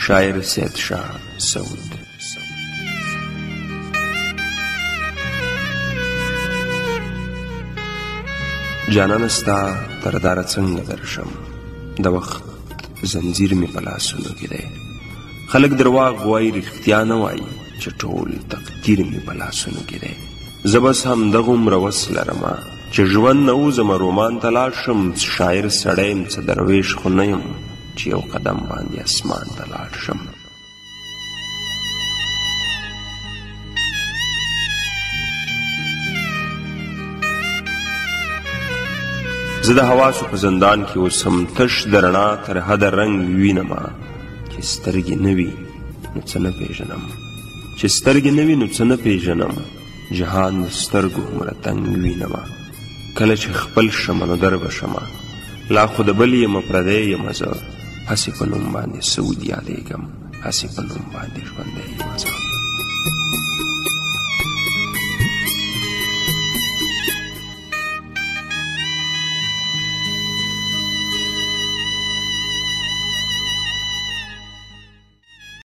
شاعر سید شاه سعود. جانانه ستا تر داره څنګه درشم، د وخت زنځیر مې په لاسونو کې دی. خلک درواغ وایي رښتیا نه وایي چې ټول تقدیر مې په لاسونو کې دی. زه بس همدغومره وس لرمه چې ژوند نه وځمه رومان ته لاړ شم. شاعر سړی یم څه درویش خو نه یم چې یو قدم باندې اسمان ته لاړ شم. زه د حواسو په زندان کې اوسم، تش د رڼا تر حده رنګ وینمه. چې سترګې نه وي نو څه نه پېژنم، چې سترګې نه وي نو څه نه پېژنم. جهان د سترګو هومره تنګ وینمه. کله چې خپل شمه نو در به شمه، لا خو د بل یمه پردی یمه زه. هسې په نوم باندې سعود یادېږم، هسې په نوم باندې ژوندی یمه زه.